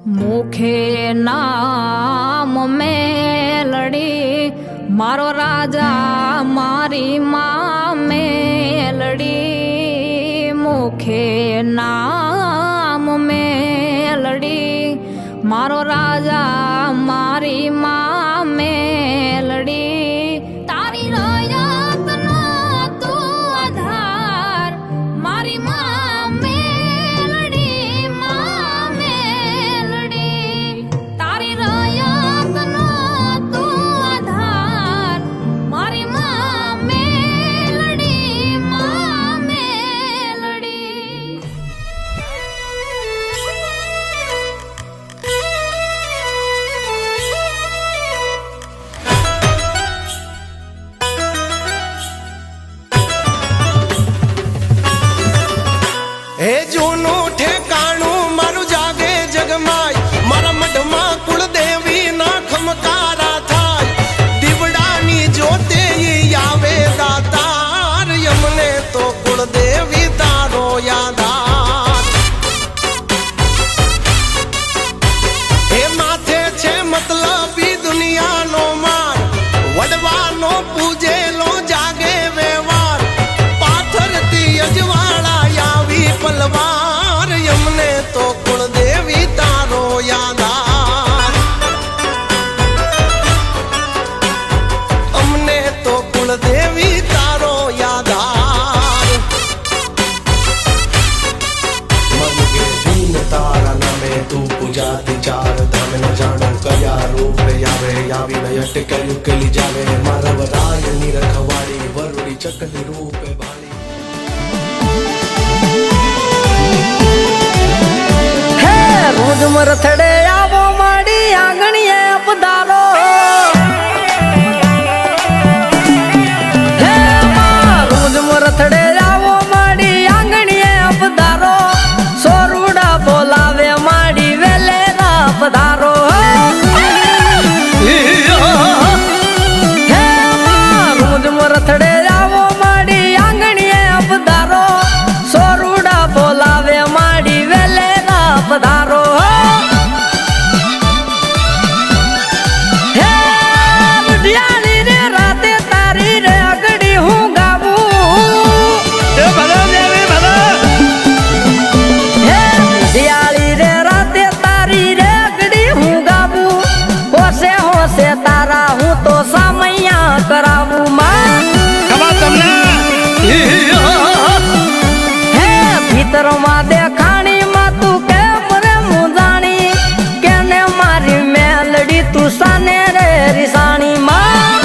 મુખે નામ મેલડી મારો રાજા મારી માં મેલડી મુખે નામ મેલડી મારો રાજા મારી માં મેલડી તારી રયતનો તું આધાર મારી માં મેલડી તારી રયતનો તું આધાર મારી માં મેલડી હે જૂનું ઠેકાણું મારું જાગે જગમાય મારા મઢમાં કુળદેવી ના ખમકારા થાય દીવડાની જોતે આવે દાતાર યમને તો કુળદેવી તારો યાદાર હે માથે છે મતલબી દુનિયાનો માર વડવાનો પૂજેલો જાગે વ્યવહાર પાથરતી અજવાળા પલવાર યમને તો કુળદેવી તારો યાદાર અમને તો કુળદેવી તારો યાદાર મન કે દીન તારા નામે તું પૂજાતી ચાર ધામ ન જાણો કયા રૂપે આવે આવીને અટકેલું કેલી જાવે મારા વરાયની રખવાડી વરુડી ચકલી રૂપે ભાળી રોજ મરથડે આવો માડી આંગણીએ પધારો હે રોજ મરથડે આવો માડી આંગણીએ પધારો સોરુડા બોલાવે માડી વેલેરા પધારો હે રોજ મરથડે આવો માડી આંગણીએ પધારો સોરુડા બોલાવે માડી વેલેરા પધારો તારા હું તો સામૈયા કરાવું માં ખબર તમને હે ભીતરમાં દેખાણી માં તું કેમ રે મુજાણી કેને મારી મેલડી તું સાને રે રીસાણી માં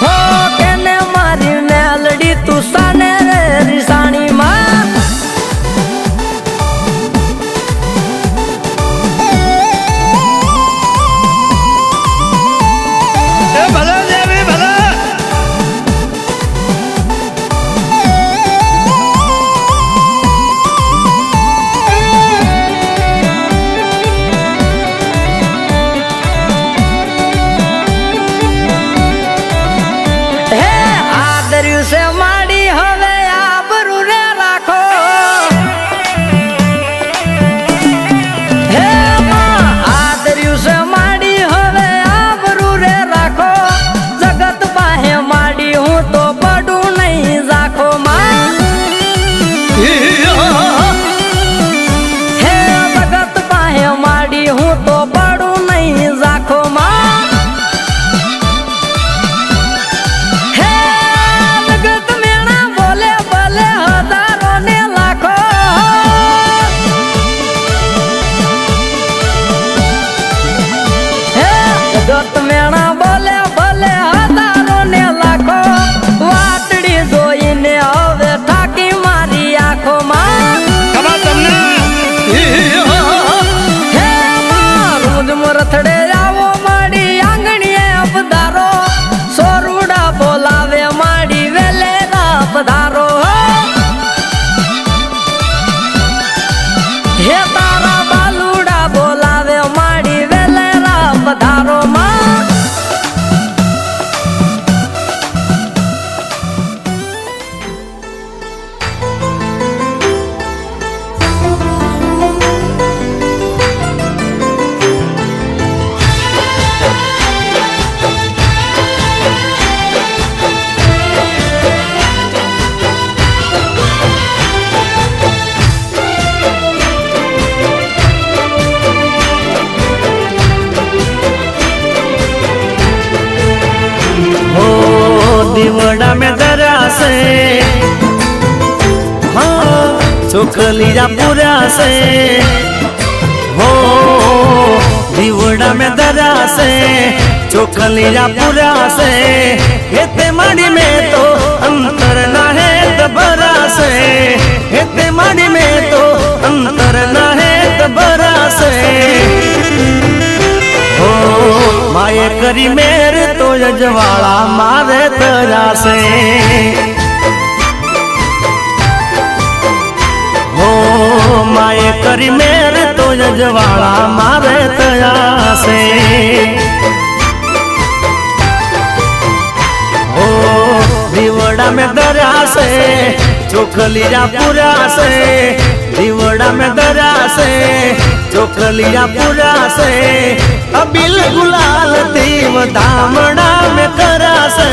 હો કેને મારી મેલડી તું સાને રે રીસાણી માં से माड़ी हवे आबरू रे राखो हे मां आदरियु से माड़ी हवे आबरू रे राखो जगत बाहे माड़ी हूँ तो पड़ू नहीं जाखो मां हे जगत बाहे माड़ी हूँ तो पड़ू नहीं जाखो मां जगत में से हाँ चोखलिया पूरा से हो दीवड़ा में दरा से चोखलिया पूरा से हेते माड़ी में तो अंतर ना है दबरा से हेते माड़ी में तो अंतर ना है दबरा से हो माये करी मेरे तो यजवाड़ा मारे तरा से हो माये करी मेरे तो यजवाड़ा मारे तरा से हो दीवड़ा में दरा से चोखलिया पूरा से दीवड़ा में दरा से चोखलिया पूरा से अबिल गुलाल देव दामड़ा में करा से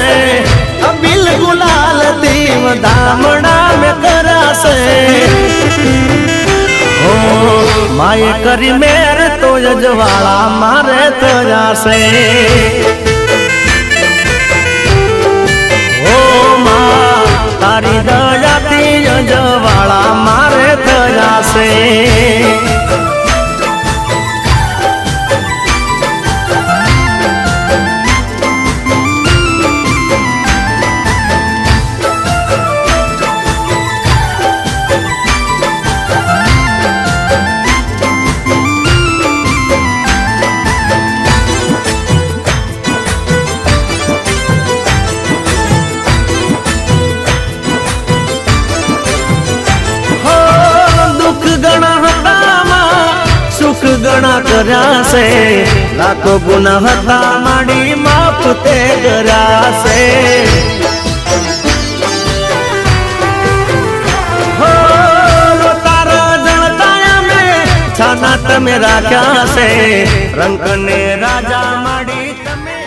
अबिल गुलाल देव दामड़ा में करा से हो माये करी मेरे तो यजवाड़ा मारे तरा से तारी दयाती यजवाड़ा मारे तरा से गणा करा से लाखो गुना हता माड़ी माफ ते करा से हो तारा जनताया में छाना तमे राख्या से रंग ने राजा माड़ी तमे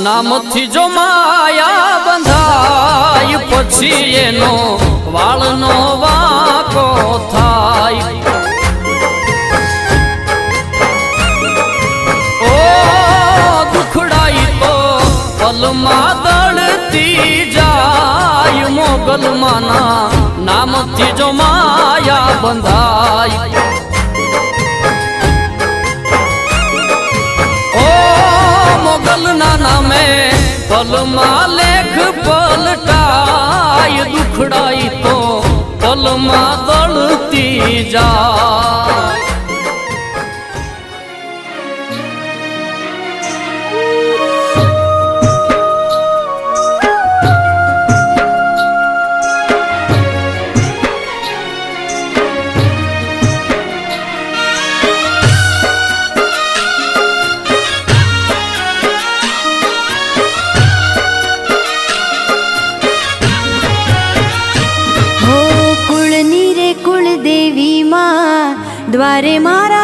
નામથી જો માયા બંધાય પછી એનો વાળનો વાંકો થાય ઓ દુખડાઈ તો પલમાં દળતી જાય મોગલમાના નામથી જો માયા બંધાય मोगल ना नामे पलमा लेख पलटाय दुखड़ाई तो पलमा दलती जा द्वारे मारा